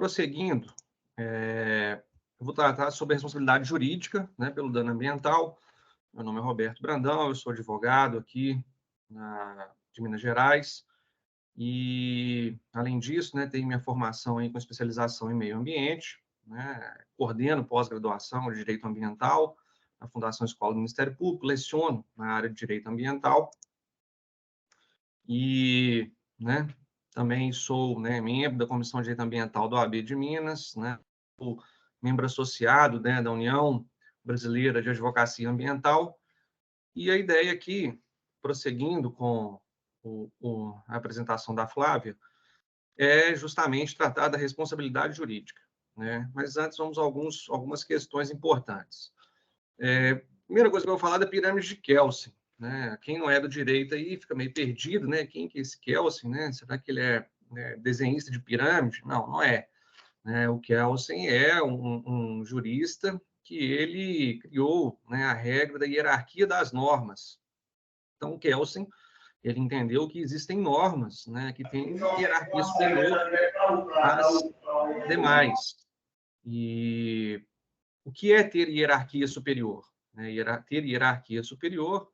prosseguindo, eu vou tratar sobre a responsabilidade jurídica, né, pelo dano ambiental. Meu nome é Roberto Brandão, eu sou advogado aqui de Minas Gerais e, além disso, né, tenho minha formação com especialização em meio ambiente, né, coordeno pós-graduação de Direito Ambiental na Fundação Escola do Ministério Público, leciono na área de Direito Ambiental e, né, também sou, né, membro da Comissão de Direito Ambiental do OAB de Minas, né, sou membro associado, né, da União Brasileira de Advocacia Ambiental. E a ideia aqui, prosseguindo com a apresentação da Flávia, é justamente tratar da responsabilidade jurídica, né? Mas antes vamos a algumas questões importantes. Primeira coisa que eu vou falar é da pirâmide de Kelsen, né? Quem não é do direito aí fica meio perdido, né? Quem que é esse Kelsen, né? Será que ele é, né, desenhista de pirâmide? Não, não é. Né? O Kelsen é um jurista que ele criou, né, a regra da hierarquia das normas. Então, o Kelsen, ele entendeu que existem normas, né, que têm hierarquia superior às demais. E o que é ter hierarquia superior? Ter hierarquia superior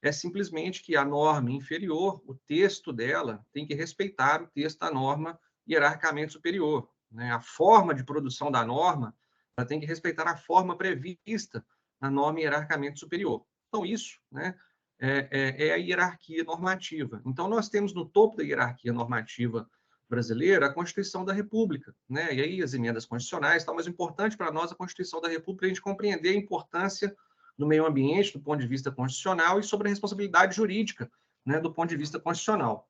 é simplesmente que a norma inferior, o texto dela, tem que respeitar o texto da norma hierarquicamente superior. Né? A forma de produção da norma, ela tem que respeitar a forma prevista na norma hierarquicamente superior. Então, isso, né, é a hierarquia normativa. Então, nós temos no topo da hierarquia normativa brasileira a Constituição da República, né? E aí as emendas constitucionais, tal, mas o importante para nós a Constituição da República é a gente compreender a importância do meio ambiente, do ponto de vista constitucional, e sobre a responsabilidade jurídica, né, do ponto de vista constitucional.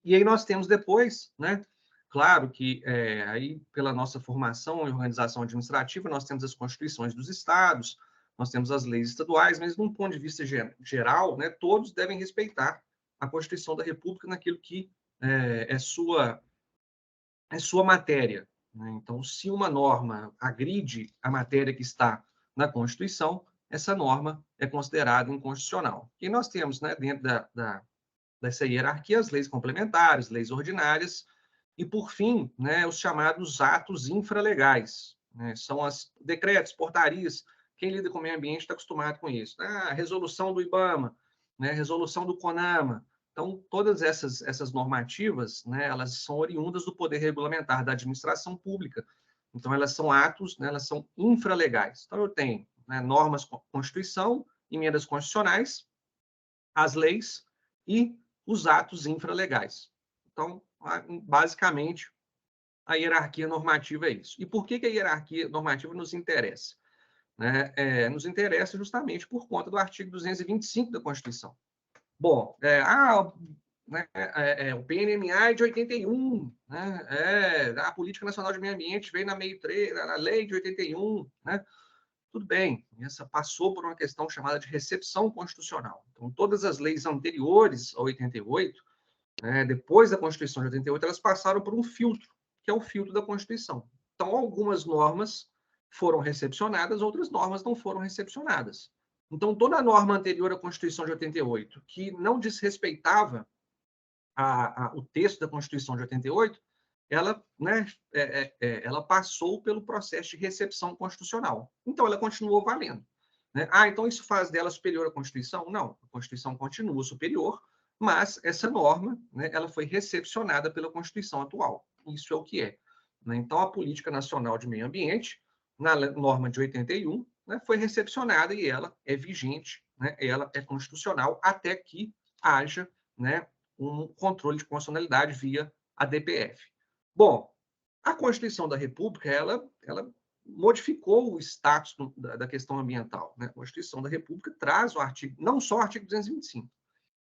E aí nós temos depois, né, claro que aí pela nossa formação em organização administrativa, nós temos as constituições dos estados, nós temos as leis estaduais, mas num ponto de vista geral, né, todos devem respeitar a Constituição da República naquilo que é sua matéria. Né? Então, se uma norma agride a matéria que está na Constituição, essa norma é considerada inconstitucional. E nós temos, né, dentro dessa hierarquia, as leis complementares, leis ordinárias, e, por fim, né, os chamados atos infralegais. Né? São os decretos, portarias. Quem lida com o meio ambiente está acostumado com isso. A resolução do IBAMA, né, resolução do CONAMA. Então, todas essas normativas, né, elas são oriundas do poder regulamentar da administração pública. Então, elas são atos, né, elas são infralegais. Então, eu tenho, né, normas, Constituição, emendas constitucionais, as leis e os atos infralegais. Então, basicamente, a hierarquia normativa é isso. E por que a hierarquia normativa nos interessa? Nos interessa justamente por conta do artigo 225 da Constituição. Bom, o PNMA é de 81, né? A Política Nacional de Meio Ambiente veio na lei de 81, né? Tudo bem, essa passou por uma questão chamada de recepção constitucional. Então, todas as leis anteriores a 88, né, depois da Constituição de 88, elas passaram por um filtro, que é o filtro da Constituição. Então, algumas normas foram recepcionadas, outras normas não foram recepcionadas. Então, toda a norma anterior à Constituição de 88, que não desrespeitava o texto da Constituição de 88, ela, né, ela passou pelo processo de recepção constitucional. Então, ela continuou valendo. Né? Então isso faz dela superior à Constituição? Não, a Constituição continua superior, mas essa norma, né, ela foi recepcionada pela Constituição atual. Isso é o que é. Né? Então, a Política Nacional de Meio Ambiente, na norma de 81, né, foi recepcionada e ela é vigente, né, ela é constitucional até que haja, né, um controle de constitucionalidade via a DPF. Bom, a Constituição da República, ela modificou o status da questão ambiental. Né? A Constituição da República traz o artigo, não só o artigo 225,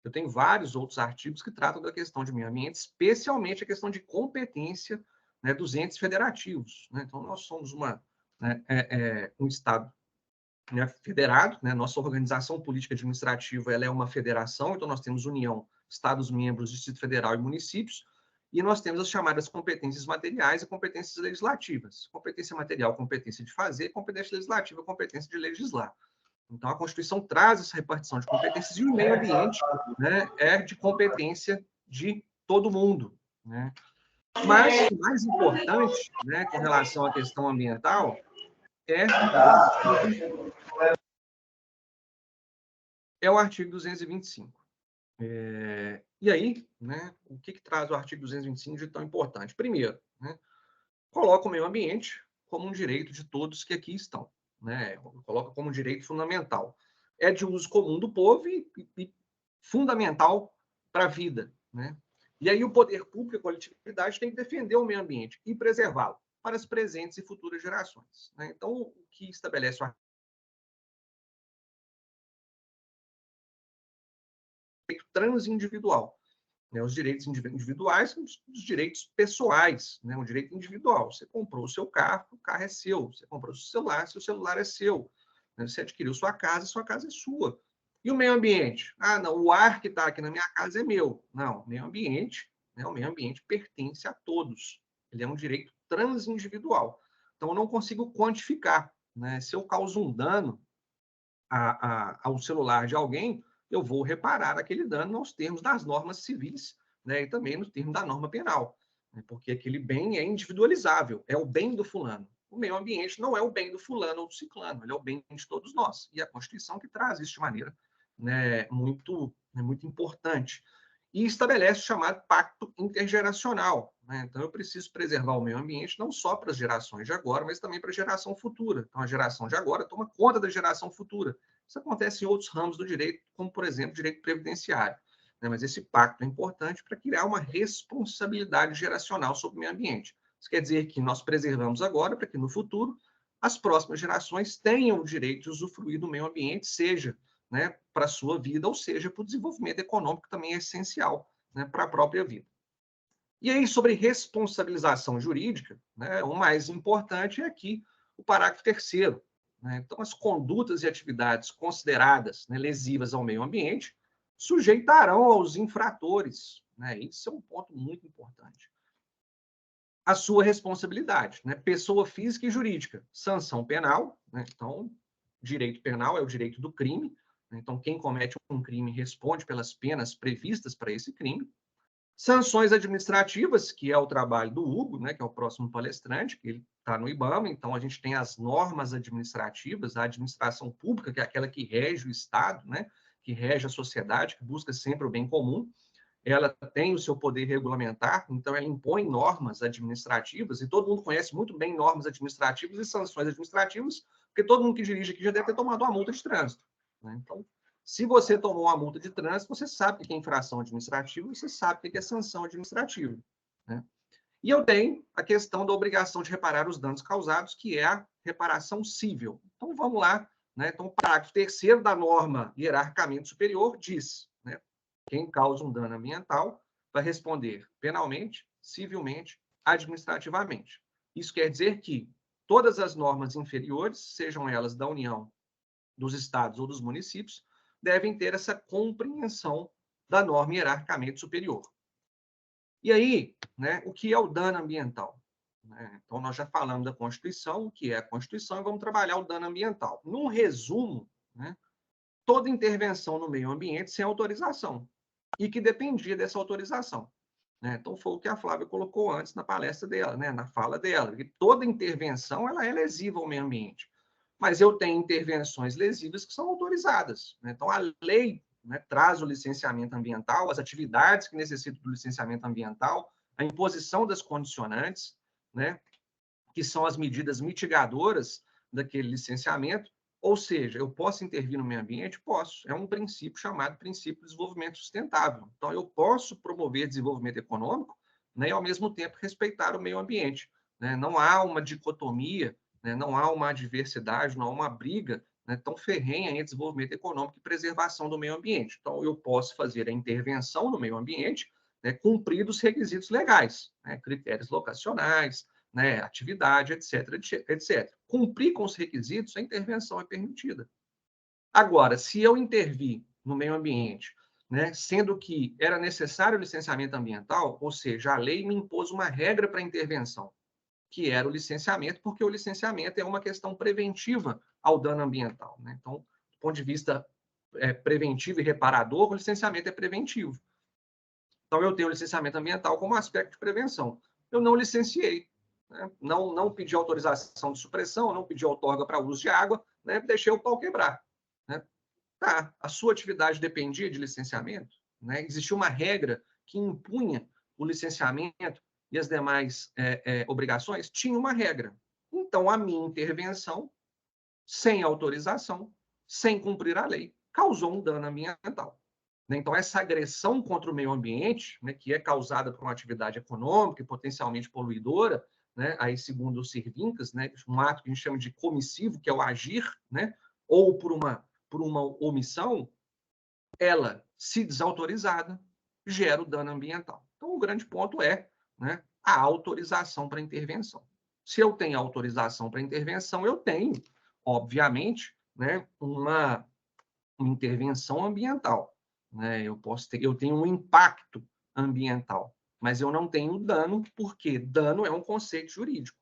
eu tenho vários outros artigos que tratam da questão de meio ambiente, especialmente a questão de competência, né, dos entes federativos. Né? Então, nós somos um Estado, né, federado, né? Nossa organização política administrativa ela é uma federação, então nós temos União, Estados-membros, Distrito Federal e municípios, e nós temos as chamadas competências materiais e competências legislativas. Competência material, competência de fazer, competência legislativa, competência de legislar. Então, a Constituição traz essa repartição de competências e o meio ambiente, né, é de competência de todo mundo. Né? Mas o mais importante, né, com relação à questão ambiental, é o artigo 225. E aí, né, o que traz o artigo 225 de tão importante? Primeiro, né, coloca o meio ambiente como um direito de todos que aqui estão, né? Coloca como um direito fundamental. É de uso comum do povo e fundamental para a vida, né? E aí o poder público e a coletividade tem que defender o meio ambiente e preservá-lo para as presentes e futuras gerações, né? Então, o que estabelece o direito transindividual, né? Os direitos individuais são os direitos pessoais, né? O direito individual. Você comprou o seu carro é seu. Você comprou seu celular é seu. Né? Você adquiriu sua casa é sua. E o meio ambiente? Ah, não, o ar que está aqui na minha casa é meu. Não, o meio ambiente, né? O meio ambiente pertence a todos. Ele é um direito transindividual. Então, eu não consigo quantificar, né? Se eu causo um dano ao celular de alguém, eu vou reparar aquele dano aos termos das normas civis, né, e também nos termos da norma penal, né, porque aquele bem é individualizável, é o bem do fulano. O meio ambiente não é o bem do fulano ou do ciclano, ele é o bem de todos nós. E a Constituição que traz isso de maneira, né, muito importante. E estabelece o chamado pacto intergeracional, né? Então, eu preciso preservar o meio ambiente não só para as gerações de agora, mas também para a geração futura. Então, a geração de agora toma conta da geração futura. Isso acontece em outros ramos do direito, como, por exemplo, o direito previdenciário. Né? Mas esse pacto é importante para criar uma responsabilidade geracional sobre o meio ambiente. Isso quer dizer que nós preservamos agora para que, no futuro, as próximas gerações tenham o direito de usufruir do meio ambiente, seja, né, para a sua vida, ou seja, para o desenvolvimento econômico, que também é essencial, né, para a própria vida. E aí, sobre responsabilização jurídica, né, o mais importante é aqui o parágrafo 3º. Né? Então, as condutas e atividades consideradas, né, lesivas ao meio ambiente sujeitarão aos infratores, né? Isso é um ponto muito importante. A sua responsabilidade, né? Pessoa física e jurídica, sanção penal, né? Então, direito penal é o direito do crime, né? Então, quem comete um crime responde pelas penas previstas para esse crime. Sanções administrativas, que é o trabalho do Hugo, né, que é o próximo palestrante, que ele está no IBAMA, então a gente tem as normas administrativas, a administração pública, que é aquela que rege o Estado, né, que rege a sociedade, que busca sempre o bem comum. Ela tem o seu poder regulamentar, então ela impõe normas administrativas, e todo mundo conhece muito bem normas administrativas e sanções administrativas, porque todo mundo que dirige aqui já deve ter tomado uma multa de trânsito. Né? Então, se você tomou uma multa de trânsito, você sabe o que é infração administrativa, você sabe o que é sanção administrativa. Né? E eu tenho a questão da obrigação de reparar os danos causados, que é a reparação cível. Então, vamos lá. Né? Então, o parágrafo 3º da norma hierarquicamente superior diz, né, quem causa um dano ambiental vai responder penalmente, civilmente, administrativamente. Isso quer dizer que todas as normas inferiores, sejam elas da União, dos estados ou dos municípios, devem ter essa compreensão da norma hierarquicamente superior. E aí, né, o que é o dano ambiental? Né? Então, nós já falamos da Constituição, o que é a Constituição, e vamos trabalhar o dano ambiental. Num resumo, né, toda intervenção no meio ambiente sem autorização, e que dependia dessa autorização. Né? Então, foi o que a Flávia colocou antes na palestra dela, né, na fala dela, que toda intervenção ela é lesiva ao meio ambiente. Mas eu tenho intervenções lesivas que são autorizadas. Né? Então, a lei, né, traz o licenciamento ambiental, as atividades que necessitam do licenciamento ambiental, a imposição das condicionantes, né, que são as medidas mitigadoras daquele licenciamento. Ou seja, eu posso intervir no meio ambiente? Posso. É um princípio chamado princípio de desenvolvimento sustentável. Então, eu posso promover desenvolvimento econômico, né, e, ao mesmo tempo, respeitar o meio ambiente. Né? Não há uma dicotomia, né? Não há uma adversidade, não há uma briga, né, tão ferrenha entre desenvolvimento econômico e preservação do meio ambiente. Então, eu posso fazer a intervenção no meio ambiente, né, cumprindo os requisitos legais, né, critérios locacionais, né, atividade, etc, etc. Cumprir com os requisitos, a intervenção é permitida. Agora, se eu intervir no meio ambiente, né, sendo que era necessário o licenciamento ambiental, ou seja, a lei me impôs uma regra para a intervenção, que era o licenciamento, porque o licenciamento é uma questão preventiva ao dano ambiental. Né? Então, do ponto de vista preventivo e reparador, o licenciamento é preventivo. Então, eu tenho o licenciamento ambiental como aspecto de prevenção. eu não licenciei, né? Não pedi autorização de supressão, não pedi outorga para uso de água, né? Deixei o pau quebrar, né? Tá, a sua atividade dependia de licenciamento, né? Existia uma regra que impunha o licenciamento e as demais obrigações? Tinha uma regra. Então, a minha intervenção, sem autorização, sem cumprir a lei, causou um dano ambiental. Então, essa agressão contra o meio ambiente, né, que é causada por uma atividade econômica e potencialmente poluidora, né, aí segundo os Cervincas, né, um ato que a gente chama de comissivo, que é o agir, né, ou por uma omissão, ela, se desautorizada, gera o dano ambiental. Então, o grande ponto é, né, a autorização para intervenção. Se eu tenho autorização para intervenção, eu tenho, obviamente, né, uma intervenção ambiental, né? Eu tenho um impacto ambiental, mas eu não tenho dano, porque dano é um conceito jurídico.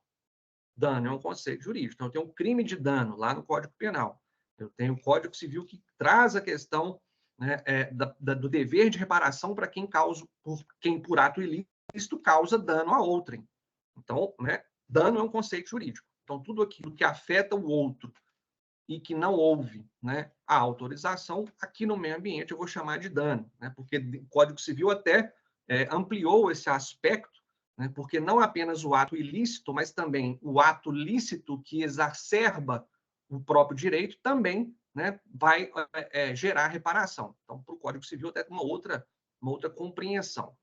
Dano é um conceito jurídico. Então, eu tenho um crime de dano lá no Código Penal. Eu tenho o Código Civil que traz a questão, né, do dever de reparação para quem por ato ilícito causa dano a outrem. Então, né, dano é um conceito jurídico. Então, tudo aquilo que afeta o outro e que não houve, né, a autorização, aqui no meio ambiente eu vou chamar de dano, né, porque o Código Civil até ampliou esse aspecto, né, porque não apenas o ato ilícito, mas também o ato lícito que exacerba o próprio direito também, né, vai gerar reparação. Então, para o Código Civil até uma outra compreensão.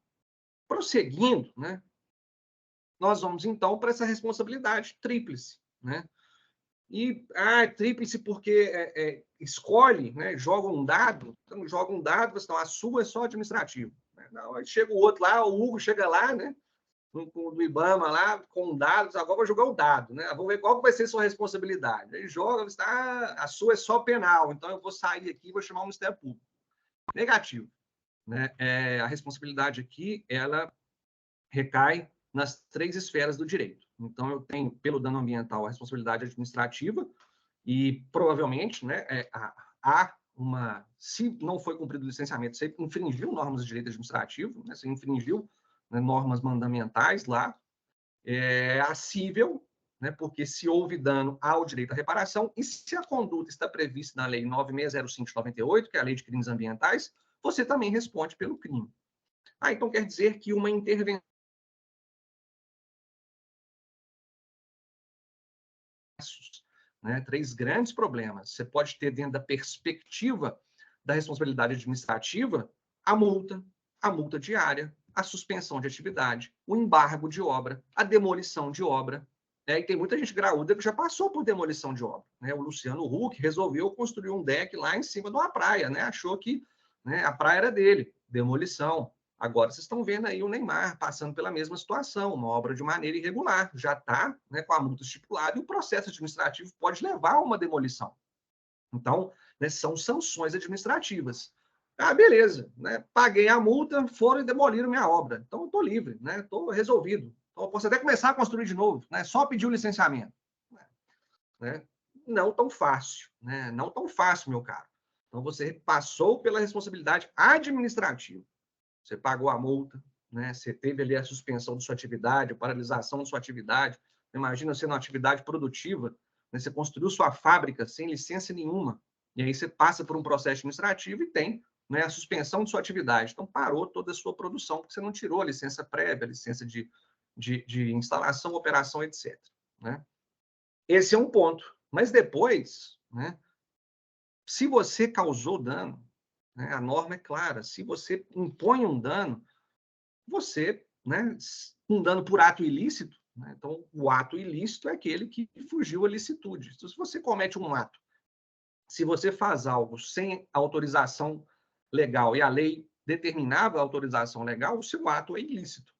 Prosseguindo, né, nós vamos então para essa responsabilidade tríplice, né? E tríplice porque escolhe, né, joga um dado, então joga um dado, então a sua é só administrativo. Né? Não, aí chega o outro lá, o Hugo chega lá, né, do IBAMA lá, com dados, agora vai jogar o dado, né? Vamos ver qual vai ser a sua responsabilidade. Aí joga, a sua é só penal, então eu vou sair aqui e vou chamar o Ministério Público. Negativo. Né? A responsabilidade aqui, ela recai nas 3 esferas do direito. Então, eu tenho, pelo dano ambiental, a responsabilidade administrativa, e provavelmente, né, há uma. Se não foi cumprido o licenciamento, você infringiu normas de direito administrativo, né, você infringiu, né, normas mandamentais lá, assível, né, porque se houve dano ao direito à reparação, e se a conduta está prevista na Lei 9605 de 98, que é a Lei de Crimes Ambientais, você também responde pelo crime. Então quer dizer que uma intervenção, né, 3 grandes problemas. Você pode ter, dentro da perspectiva da responsabilidade administrativa, a multa diária, a suspensão de atividade, o embargo de obra, a demolição de obra. Né? E tem muita gente graúda que já passou por demolição de obra. Né? O Luciano Huck resolveu construir um deck lá em cima de uma praia, né? Achou que, né, a praia era dele. Demolição. Agora vocês estão vendo aí o Neymar passando pela mesma situação, uma obra de maneira irregular, já está, né, com a multa estipulada, e o processo administrativo pode levar a uma demolição. Então, né, são sanções administrativas. Beleza, né, paguei a multa, foram e demoliram minha obra. Então, eu estou livre, né, estou resolvido. Então, eu posso até começar a construir de novo, né, só pedir o licenciamento. Né? Não tão fácil, né? Não tão fácil, meu caro. Então, você passou pela responsabilidade administrativa. Você pagou a multa, né? Você teve ali a suspensão de sua atividade, a paralisação de sua atividade. Imagina você numa atividade produtiva, né? Você construiu sua fábrica sem licença nenhuma, e aí você passa por um processo administrativo e tem, né, a suspensão de sua atividade. Então, parou toda a sua produção, porque você não tirou a licença prévia, a licença de instalação, operação, etc. Né? Esse é um ponto. Mas depois, né, se você causou dano, né, a norma é clara. Se você impõe um dano, você, né, um dano por ato ilícito, né, então o ato ilícito é aquele que fugiu à licitude. Então, se você comete um ato, se você faz algo sem autorização legal e a lei determinava a autorização legal, o seu ato é ilícito.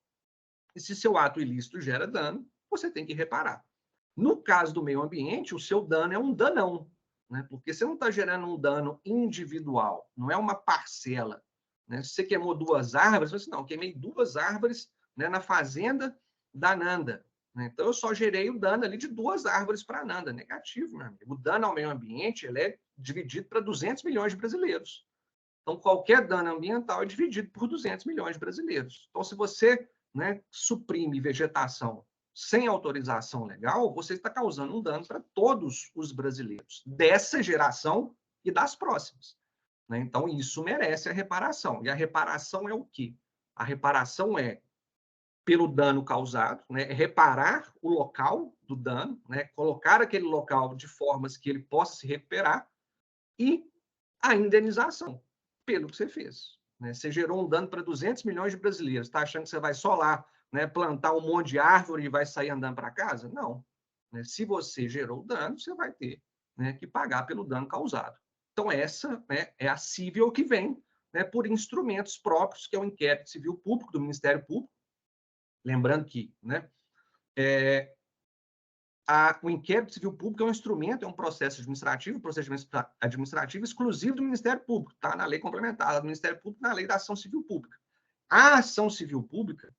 E se seu ato ilícito gera dano, você tem que reparar. No caso do meio ambiente, o seu dano é um danão, né? Porque você não está gerando um dano individual, não é uma parcela. Né? Se você queimou 2 árvores, você não, queimei 2 árvores, né, na fazenda da Nanda. Né? Então, eu só gerei o dano ali de 2 árvores para a Nanda. Negativo, meu amigo. O dano ao meio ambiente ele é dividido para 200 milhões de brasileiros. Então, qualquer dano ambiental é dividido por 200 milhões de brasileiros. Então, se você né, suprime vegetação sem autorização legal, você está causando um dano para todos os brasileiros, dessa geração e das próximas. Né? Então, isso merece a reparação. E a reparação é o quê? A reparação é pelo dano causado, né? É reparar o local do dano, né? Colocar aquele local de formas que ele possa se recuperar e a indenização pelo que você fez. Né? Você gerou um dano para 200 milhões de brasileiros. Está achando que você vai só lá, né, plantar um monte de árvore e vai sair andando para casa? Não. Né? Se você gerou dano, você vai ter, né, que pagar pelo dano causado. Então, essa, né, é a cível que vem, né, por instrumentos próprios, que é o inquérito civil público do Ministério Público. Lembrando que, né, o inquérito civil público é um instrumento, é um processo administrativo, procedimento administrativo exclusivo do Ministério Público, tá? Na lei complementar do Ministério Público, na lei da ação civil pública. A ação civil pública,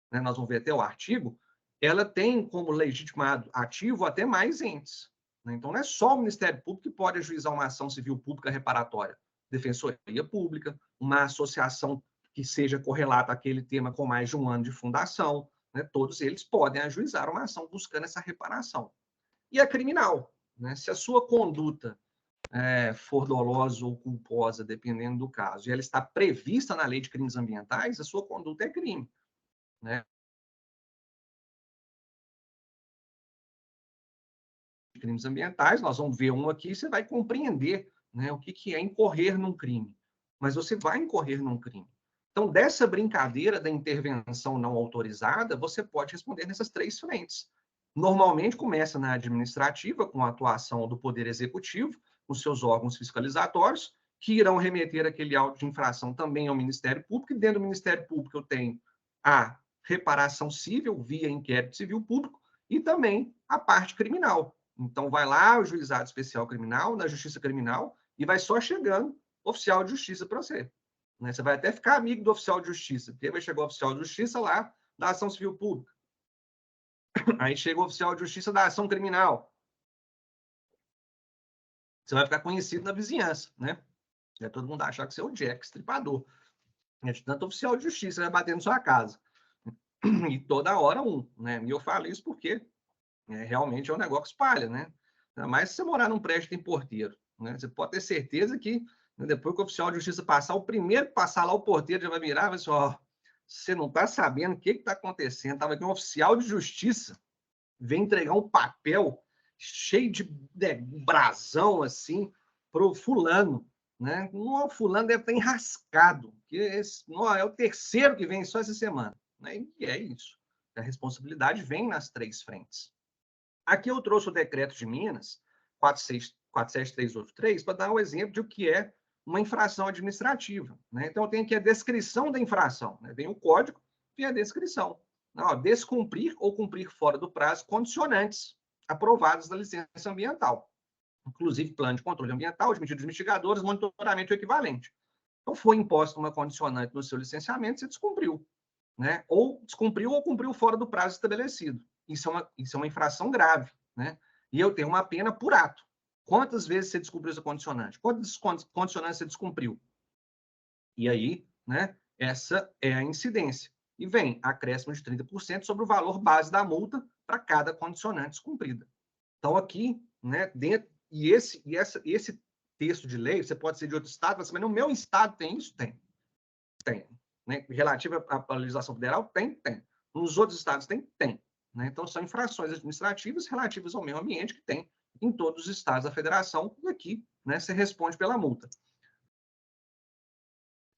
né, nós vamos ver até o artigo, ela tem como legitimado ativo até mais entes. Né? Então, não é só o Ministério Público que pode ajuizar uma ação civil pública reparatória. Defensoria Pública, uma associação que seja correlata àquele tema com mais de um ano de fundação, né? Todos eles podem ajuizar uma ação buscando essa reparação. E a criminal, né? Se a sua conduta for dolosa ou culposa, dependendo do caso, e ela está prevista na lei de crimes ambientais, a sua conduta é crime. Né? Crimes ambientais, nós vamos ver um aqui, você vai compreender, né, o que é incorrer num crime. Mas você vai incorrer num crime. Então, dessa brincadeira da intervenção não autorizada, você pode responder nessas três frentes. Normalmente começa na administrativa, com a atuação do Poder Executivo, os seus órgãos fiscalizatórios, que irão remeter aquele auto de infração também ao Ministério Público, e dentro do Ministério Público eu tenho a reparação civil, via inquérito civil público, e também a parte criminal. Então, vai lá o juizado especial criminal, na justiça criminal, e vai só chegando oficial de justiça para você. Né? Você vai até ficar amigo do oficial de justiça, porque vai chegar o oficial de justiça lá da ação civil pública. Aí chega o oficial de justiça da ação criminal. Você vai ficar conhecido na vizinhança, né? Vai todo mundo achar que você é o Jack, estripador. De tanto oficial de justiça vai bater na sua casa. E toda hora um, né? E eu falo isso porque realmente é um negócio que espalha, né? Ainda mais se você morar num prédio que tem porteiro, né? Você pode ter certeza que, né, depois que o oficial de justiça passar, o primeiro que passar lá, o porteiro já vai virar e vai dizer, ó, você não está sabendo o que está acontecendo. Estava aqui um oficial de justiça, vem entregar um papel cheio de brasão, assim, pro fulano, né? O fulano deve estar enrascado, porque esse, não, é o terceiro que vem só essa semana. Né? E é isso. A responsabilidade vem nas três frentes. Aqui eu trouxe o decreto de Minas, 47383, para dar um exemplo de o que é uma infração administrativa. Né? Então, eu tenho aqui a descrição da infração. Né? Vem o código e a descrição. Não, descumprir ou cumprir fora do prazo condicionantes aprovados da licença ambiental. Inclusive, plano de controle ambiental, de medidas mitigadoras, monitoramento equivalente. Então, foi imposta uma condicionante no seu licenciamento, você descumpriu. Né? Ou descumpriu ou cumpriu fora do prazo estabelecido. Isso é uma infração grave. Né? E eu tenho uma pena por ato. Quantas vezes você descumpriu essa condicionante? Quantas condicionantes você descumpriu? E aí, né, essa é a incidência. E vem acréscimo de 30% sobre o valor base da multa para cada condicionante descumprida. Então, aqui, né, dentro, esse texto de lei, você pode ser de outro estado, mas no meu estado tem isso? Tem. Tem. Né? Relativa à legislação federal? Tem. Nos outros estados tem. Né? Então, são infrações administrativas relativas ao meio ambiente que tem em todos os estados da federação, e aqui, né, você responde pela multa.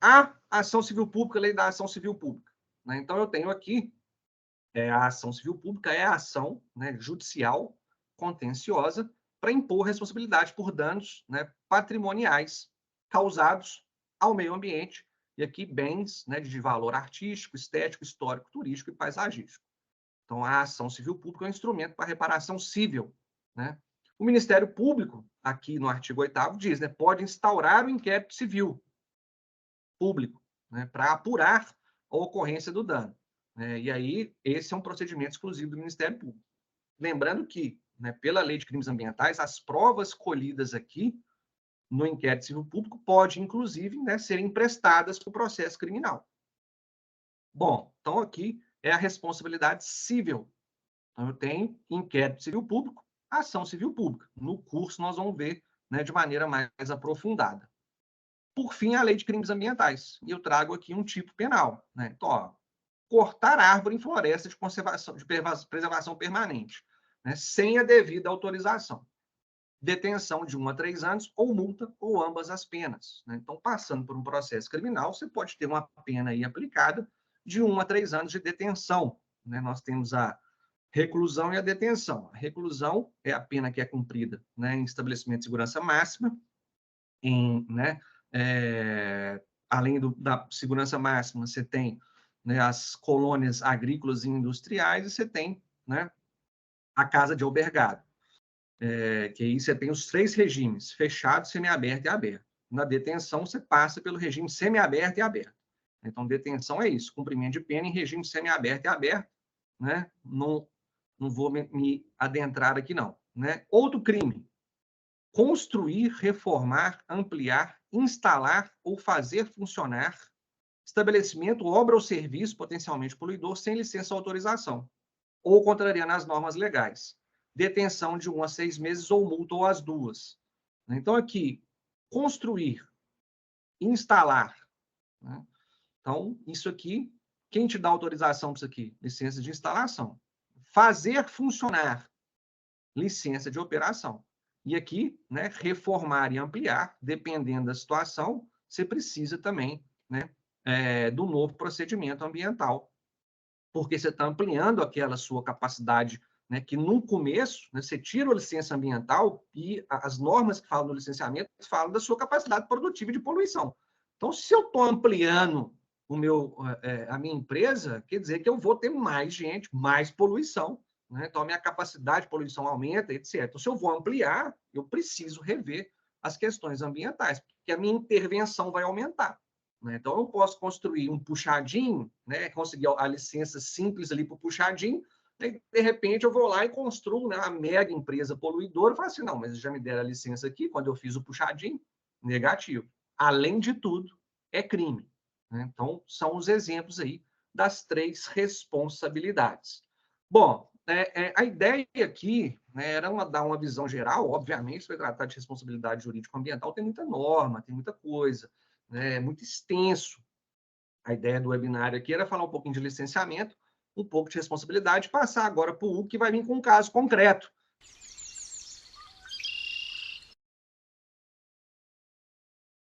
A ação civil pública, lei da ação civil pública. Né? Então, eu tenho aqui, a ação civil pública é a ação, né, judicial contenciosa para impor responsabilidade por danos, né, patrimoniais causados ao meio ambiente, e aqui bens, né, de valor artístico, estético, histórico, turístico e paisagístico. Então, a ação civil pública é um instrumento para reparação civil. Né? O Ministério Público, aqui no artigo 8º, diz, né, pode instaurar o inquérito civil público, né, para apurar a ocorrência do dano. E aí, esse é um procedimento exclusivo do Ministério Público. Lembrando que, né, pela Lei de Crimes Ambientais, as provas colhidas aqui no inquérito civil público podem, inclusive, né, serem emprestadas para o processo criminal. Bom, então aqui é a responsabilidade civil. Então, eu tenho inquérito civil público, ação civil pública. No curso, nós vamos ver, né, de maneira mais aprofundada. Por fim, a lei de crimes ambientais. E eu trago aqui um tipo penal. Né? Então, ó, cortar árvore em floresta de conservação, de preservação permanente, né, sem a devida autorização. Detenção de 1 a 3 anos, ou multa, ou ambas as penas. Né? Então, passando por um processo criminal, você pode ter uma pena aí aplicada de 1 a 3 anos de detenção. Né? Nós temos a reclusão e a detenção. A reclusão é a pena que é cumprida, né, em estabelecimento de segurança máxima, né, além da segurança máxima, você tem, né, as colônias agrícolas e industriais, e você tem, né, a casa de albergado, que aí você tem os 3 regimes, fechado, semiaberto e aberto. Na detenção, você passa pelo regime semiaberto e aberto. Então, detenção é isso, cumprimento de pena em regime semiaberto e aberto, né? Não vou me adentrar aqui, não. Né? Outro crime, construir, reformar, ampliar, instalar ou fazer funcionar estabelecimento, obra ou serviço potencialmente poluidor sem licença ou autorização, ou contrariando as normas legais. Detenção de 1 a 6 meses ou multa ou as duas. Então, aqui, construir, instalar. Né? Então, isso aqui, quem te dá autorização para isso aqui? Licença de instalação. Fazer funcionar, licença de operação. E aqui, né, reformar e ampliar, dependendo da situação, você precisa também, né, do novo procedimento ambiental, porque você está ampliando aquela sua capacidade, né, que no começo, né, você tira a licença ambiental e as normas que falam do licenciamento falam da sua capacidade produtiva de poluição. Então, se eu estou ampliando a minha empresa, quer dizer que eu vou ter mais gente, mais poluição, né? Então, a minha capacidade de poluição aumenta, etc. Então, se eu vou ampliar, eu preciso rever as questões ambientais, porque a minha intervenção vai aumentar. Né? Então, eu não posso construir um puxadinho, né? Conseguir a licença simples ali para o puxadinho, e, de repente, eu vou lá e construo, né, uma mega empresa poluidora e falo assim, não, mas já me deram a licença aqui, quando eu fiz o puxadinho, negativo. Além de tudo, é crime. Né? Então, são os exemplos aí das 3 responsabilidades. Bom, a ideia aqui, né, era dar uma visão geral, obviamente, se vai tratar de responsabilidade jurídico-ambiental, tem muita norma, tem muita coisa, né, é muito extenso. A ideia do webinário aqui era falar um pouquinho de licenciamento, um pouco de responsabilidade, passar agora para o Hugo, que vai vir com um caso concreto,